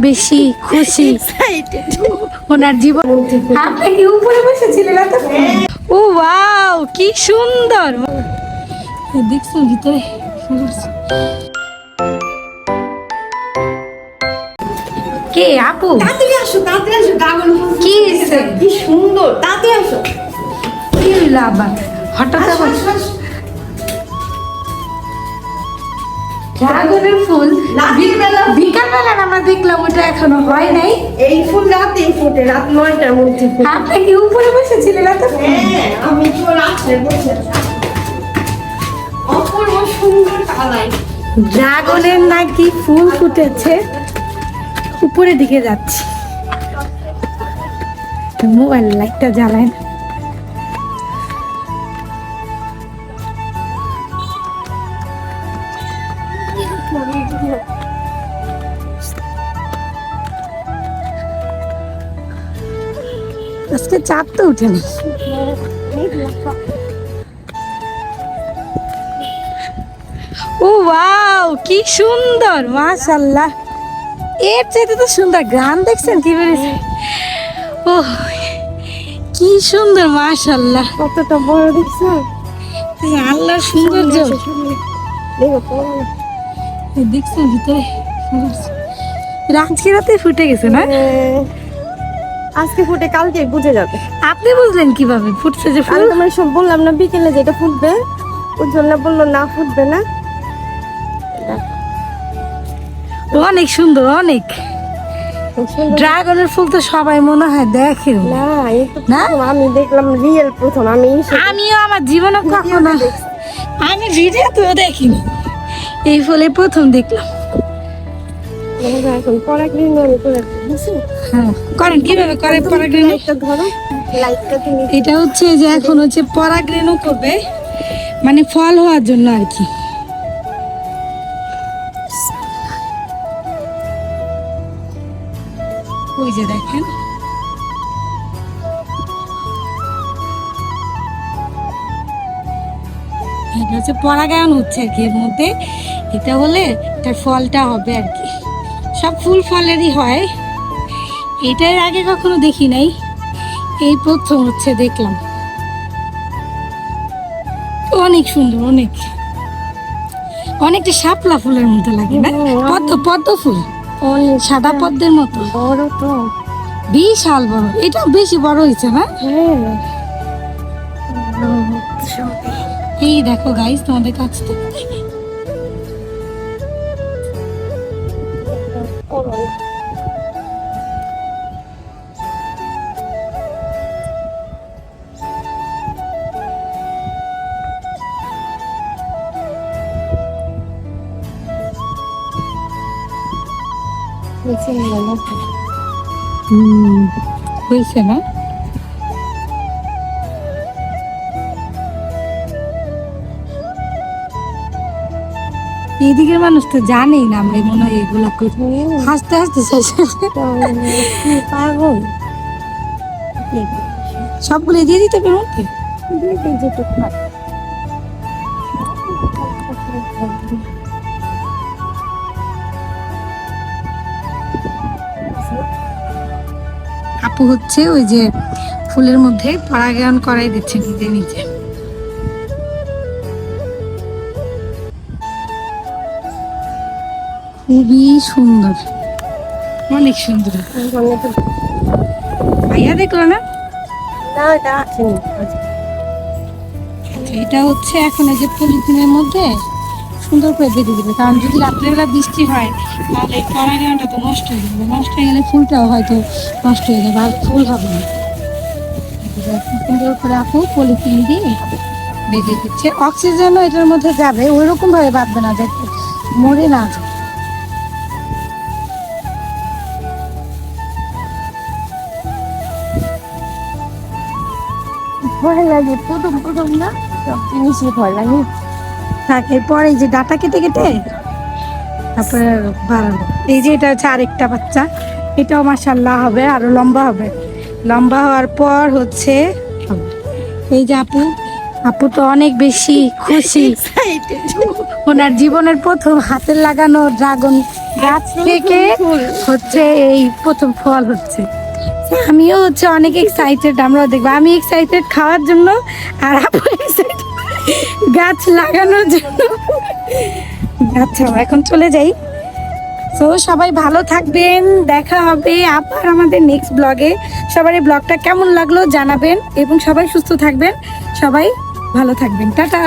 বেশি খুশি ওনার জীবন। আপনি কি উপরে বসেছিলেন? ও ওয়াও, কি সুন্দর দেখছো ভিতরে। কে আপু? তাড়াতাড়ি আসো, তাড়াতাড়ি আসো। ড্রাগন ফ্রুট কি হয়েছে? কি সুন্দর, তাড়াতাড়ি আসো। কি হইলো আবার হঠাৎ আবার? ড্রাগনের ফুল বিকাল বেলা আমরা দেখলাম, ওটা এখনো হয় নাই। এই ফুল রাতে ফোটে, রাত 9টার মধ্যে ফোটে। আপনি কি উপরে বসেছিলেন? হ্যাঁ, আমি তো রাতে বসে আছি। অপূর্ব সুন্দর কালার। ড্রাগনের নাকি ফুল ফুটেছে, উপরে দিকে যাচ্ছে। মোবাইল লাইটটা জ্বালায় না। আজকে চাঁদ তো উঠেনি। ও ওয়াও, কি সুন্দর, মাশাআল্লাহ। এর চাইতে তো সুন্দর গান দেখছেন কি বেরিয়েছে? ও কি সুন্দর, মাশাআল্লাহ। কতটা বড় দেখছো? আল্লাহর সৌন্দর্য দেখো দেখছেন ভিতরে। আজকে রাতে ফুটে গেছে না? আজকে ফুটে কালকে বুঝে যাবে। আপনি বুঝলেন কিভাবে ফুটছে যে আমি ফুল? তোমার সব বললাম না বিকেলে যেটা ফুটবে, ওই জন্য বললো না ফুটবে না। অনেক সুন্দর, অনেক। ড্রাগনের ফুল তো সবাই মনে হয় দেখে না, এই তো না? প্রথম আমি দেখলাম, রিয়েল প্রথম। আমি আমিও আমার জীবনে কখনো আমি ভিডিও তো দেখিনি, এই ফুলে প্রথম দেখলাম। এখন পরাগরেণু আমি করে দিছি। হ্যাঁ, করেন কিভাবে করে পরাগরেণু? লাইটটা ধরো, লাইটটা তুমি। এটা হচ্ছে যে এখন হচ্ছে পরাগরেণু করবে, মানে ফল হওয়ার জন্য আর কি। ওই যে দেখেন, এটা হচ্ছে পরাগায়ন হচ্ছে আর কি এর মধ্যে। এটা হলে তার ফলটা হবে আর কি। সব ফুল ফলেরই হয়, এটার আগে কখনো দেখি নাই, এই প্রথম হচ্ছে দেখলাম। অনেক সুন্দর, অনেক অনেকটা শাপলা ফুলের মতো লাগে না? পদ্ম, পদ্ম ফুল, সাদা পদ্মের মতো। বড় তো, বিশাল বড়। এটা বেশি বড় হয়েছে না? এই দেখো গাইস, তোমাদের কাছ থেকে হয়েছে না? এইদিকের মানুষ তো জানেই না আমরা মনে হয় এগুলা করি। হাসতে হাসতে পাগল। সবগুলো দিয়ে দিতে হবে মধ্যে। আপু হচ্ছে ওই যে ফুলের মধ্যে পরাগায়ন করাই দিচ্ছে নিজে নিজে। খুবই সুন্দর, অনেক সুন্দর। ভাইয়া দেখলো না? এটা হচ্ছে এখন এই যে পলিথিনের মধ্যে সুন্দর করে বেঁধে দিবে, কারণ যদি রাত্রেবেলা বৃষ্টি হয় তাহলে এই পরাগায়নটা তো নষ্ট হয়ে যাবে। নষ্ট হয়ে গেলে ফুলটাও হয়তো নষ্ট হয়ে যাবে, আর ফুল হবে না। সুন্দর করে আপু পলিথিন দিয়ে বেঁধে দিচ্ছে। অক্সিজেনও এটার মধ্যে যাবে, ওইরকম ভাবে বাঁধবে না যাতে মরে না যায়। ভয় লাগে প্রথম প্রথম না, সব জিনিসই ভয় লাগে। থাক, এরপর এই যে ডাটা কেটে কেটে তারপরে বাড়ানো। এই যে এটা হচ্ছে আরেকটা বাচ্চা, এটাও মাশাআল্লাহ হবে, আরো লম্বা হবে। লম্বা হওয়ার পর হচ্ছে এই যে আপু, আপু তো অনেক বেশি খুশি। ওনার জীবনের প্রথম হাতের লাগানো ড্রাগন গাছ থেকে হচ্ছে এই প্রথম ফল হচ্ছে। আমিও হচ্ছে অনেক এক্সাইটেড, আমরাও দেখবো। আমি এক্সাইটেড খাওয়ার জন্য, আর আপু এক্সাইটেড গাছ লাগানোর জন্য। আচ্ছা এখন চলে যাই। তো সবাই ভালো থাকবেন, দেখা হবে আবার আমাদের নেক্সট ব্লগে। সবার এই ব্লগটা কেমন লাগলো জানাবেন, এবং সবাই সুস্থ থাকবেন, সবাই ভালো থাকবেন। টাটা।